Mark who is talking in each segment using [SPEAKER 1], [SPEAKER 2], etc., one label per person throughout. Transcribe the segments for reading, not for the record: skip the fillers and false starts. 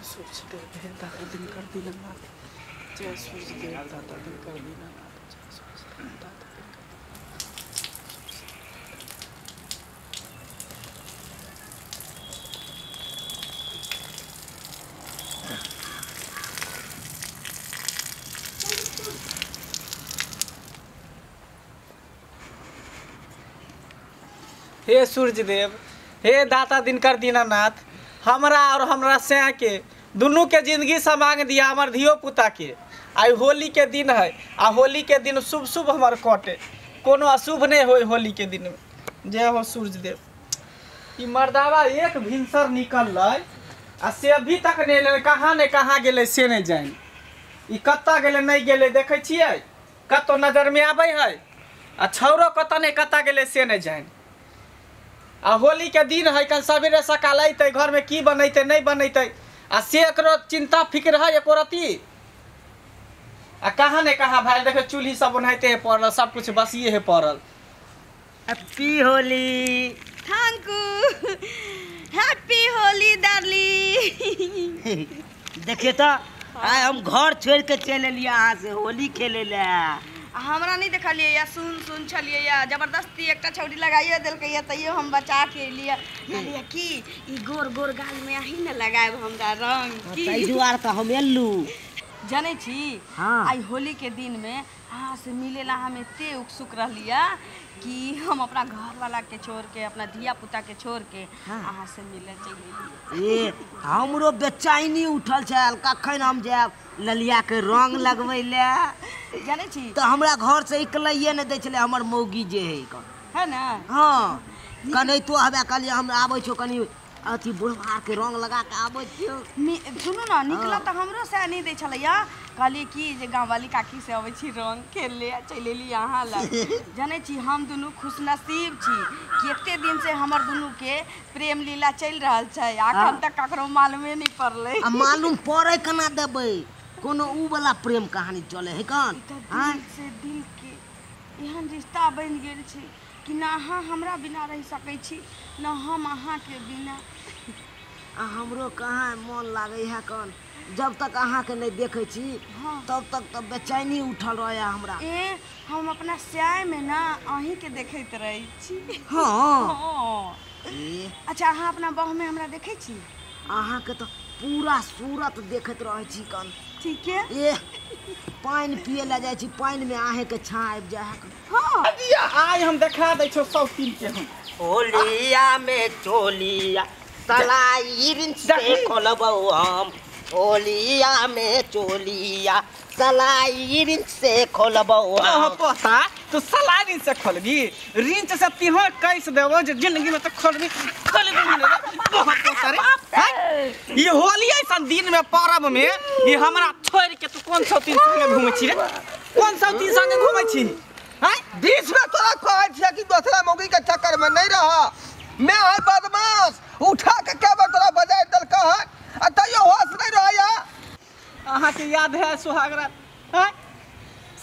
[SPEAKER 1] सूरज देव दाता दिन कर दीनानाथ जय सूरज देव दाता दिन कर दीनानाथ जय सूरज देव दाता दिन कर हे सूरज देव हे दाता दिनकर दीनानाथ हमरा और हमरा स्या के दुनू के जिंदगी समांग दिया हमार धियो पुता के। आई होली के दिन है आ होली के दिन शुभ शुभ हमार कटे कोनो अशुभ नहीं हो होली के दिन में। जय हो सूरज देव। ई मर्दावा एक भिनसर निकल आ से अभी तक नहीं कहाँ ने कहाँ गेले से नहीं जान ई कत्ता गेले नहीं गेले देखे छियै कतो नजर में आबै है आ छौरो कत नहीं कत्ता गेले से नहीं जान। आ होली के दिन है कल सवेरे सकाल अते घर में की बनते नहीं बनते आ से एकरो चिंता फिक्र है एको रती आ कहाँ ने कहाँ भाई देखे चूल्ही सब बनाते है पड़ल सब कुछ बसिए है पड़ल।
[SPEAKER 2] Happy Holi
[SPEAKER 3] thank you happy Holi darling.
[SPEAKER 2] देखिए तो आय हम घर छोड़ के चले लिया यहाँ से होली खेले ले।
[SPEAKER 3] हमरा नहीं देखलिए या सुन छलिए या जबरदस्ती एक छौड़ी लगाइए दिल के तैयो हम बचा के लिए कहलिए कि ई गोर गोर गाल में आही न लगाए हमरा रंग की
[SPEAKER 2] तई दुआर तो हम एलू
[SPEAKER 3] जाने छी।
[SPEAKER 2] हाँ।
[SPEAKER 3] आई होली के दिन में अहाँ से मिलेला हम एते उत्सुक रहलिया कि हम अपना घर वाला के छोड़ के अपना धिया पुता के छोड़ के अहाँ से मिले चाहिए।
[SPEAKER 2] ए हमरो बेचैनी उठल छल कखन हम जाब ललिया के रंग लगबै ले
[SPEAKER 3] जाने छी
[SPEAKER 2] तो हमरा घर से निकलइए न दै छले हमर मौगी जे
[SPEAKER 3] है ना।
[SPEAKER 2] हाँ कनै तो हबे कहलिए हम आबै छौ कनी अथी बुढ़वा के रंग लगा के आबै छियो।
[SPEAKER 3] सुनू ना निकला तो हमरो से नहीं दे छलैया कहलिए कि जे गाँव वाली काकी से अबै छी रंग खेल ले चल एली यहाँ लग। जाने छी हम दुनू खुशनसीब छी कि एते दिन से हमर दुनू के प्रेम लीला चल रहल छै अखन तक ककरो मालूमे नहीं पड़ले।
[SPEAKER 2] मालूम पड़े केना देबै कोनो ऊ वाला प्रेम कहानी चले है कन
[SPEAKER 3] दिल से दिल के एहन रिश्ता बन गेल छै कि ना अहाँ हमरा बिना रह सकै छी ना हम अहाँ के बिना।
[SPEAKER 2] हमरो कहाँ मन लागे है कन जब तक अहाँ के नहीं देखे छी तब तक तो बेचैनी उठल रहे हमरा।
[SPEAKER 3] ए हम अपना स्याय में ना अहीं के देखैत रही छी।
[SPEAKER 2] हाँ
[SPEAKER 3] अच्छा अहाँ अपना बहू में हमरा देखे छी
[SPEAKER 2] अहाँ के तो पूरा सूरत देखत रहे छी कन
[SPEAKER 3] ठीक है।
[SPEAKER 2] ए पानी पिए ला जाय छी पानी में आहे के छा आबि जाय है।
[SPEAKER 3] हाँ
[SPEAKER 1] आज हम देखा दै छौ सब तीन के हम
[SPEAKER 2] होलिया में चोलिया सलाइन से खोलबौ हम होलिया में चोलिया सलाइन से खोलबौ हम।
[SPEAKER 1] पता तो सलाइन से खोलबी रिंच से तिहो कैस देबो जे जिंदगी में तो खोलबी बहुत सारे ये होली ऐसा दिन में पर्व में ये हमरा छोड़ के तू कौन सा तीन संगे घूमै छी रे कौन सा तीन संगे घूमै छी हैं
[SPEAKER 4] बीच में तोरा कहै छियै कि दूसरा मौगी के चक्कर में नहीं रह मैं है बदमाश उठा के क्या तोरा बजाय दल कहन आ तइयो होश नहीं रहया।
[SPEAKER 1] अहाँ के याद है सुहागरात हैं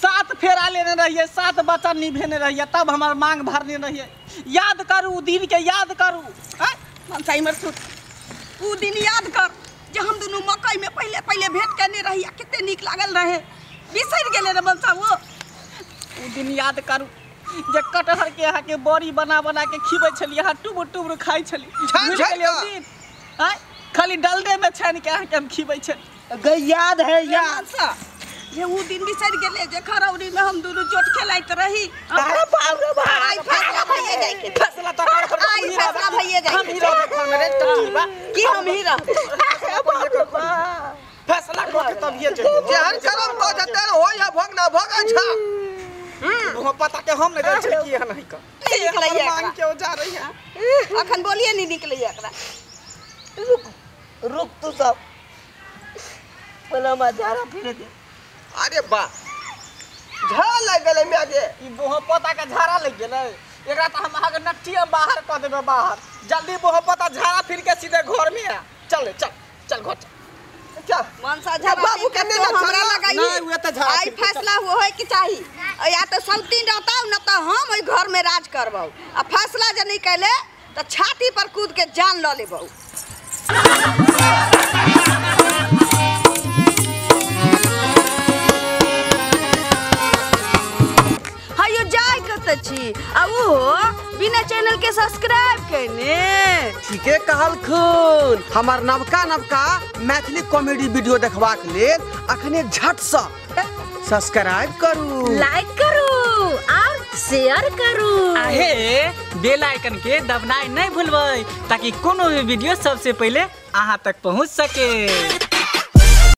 [SPEAKER 1] 7 फेरा लेने रहिए 7 बच्चा निभेने रहिए तब हमार मांग भरने रहिए याद करू दिन के याद करू हैं मनसाई मर
[SPEAKER 3] उ दिन याद कर जे हम दोनों मकई में पहले पहले भेंट करने रहिया कितने निक लागल रहे बिसर गेले रे मनसा वो
[SPEAKER 1] उ दिन याद करू जे कटहर के यहाँ के बड़ी बना बना के खिबै छलिए हाँ टुबुर टुबुर खाई छली
[SPEAKER 4] छान छान
[SPEAKER 1] दिन हैं खाली डलडे में छान के यहाँ के हम खिबै छली
[SPEAKER 2] गई याद है याद
[SPEAKER 3] ये वो दिन बिसर गेले जे खरौरी में हम दोनों चोट खेलाइत रही।
[SPEAKER 2] अरे बाप रे बाप
[SPEAKER 3] आई फैसला भइए जाई के
[SPEAKER 1] फैसला तो कर
[SPEAKER 3] आई फैसला भइए जाई
[SPEAKER 1] हम ही रह घर में टकीबा
[SPEAKER 3] कि हम ही रह
[SPEAKER 1] फैसला को के तब ये
[SPEAKER 4] जेहन करम को जते होय है भोगना भोगा छ
[SPEAKER 1] वो पता के हम नहीं जान छी है नहीं का
[SPEAKER 3] निकलैया
[SPEAKER 1] मांग के जा रही है
[SPEAKER 3] अखन बोलिए नहीं निकलैया एकरा
[SPEAKER 2] रुक तू सब बोला मजारा फिर दे।
[SPEAKER 4] अरे बा झा लग गेले में आगे
[SPEAKER 1] ई बोह पता के झाड़ा लग गेलै एकरा त हम आगे नट्टिया बाहर क देबे बाहर जल्दी बोह पता झाड़ा फिर के सीधे घर में आ चल चल चल घर चल
[SPEAKER 4] क्या
[SPEAKER 3] मनसा झा
[SPEAKER 4] बाबू कहने ना
[SPEAKER 3] हमरा लगाइए
[SPEAKER 1] नहीं हुए तो झाड़ा
[SPEAKER 3] आई फैसला हो है कि चाही या तो सब दिन रहता न तो हम ओई घर में राज करबौ आ फैसला जे नहीं कैले तो छाती पर कूद के जान ल लेबौ। देखत छी आ वो बिना चैनल के सब्सक्राइब करने।
[SPEAKER 5] ठीके कहल खून। हमार नवका मैथिली कॉमेडी वीडियो देखबाक लेल अखने झट से सब्सक्राइब करू,
[SPEAKER 6] लाइक करू और शेयर करू।
[SPEAKER 1] आहे बेल आइकन के दबनाई नहीं भूलबै ताकि कोनो भी वीडियो सबसे पहले अहाँ तक पहुँच सके।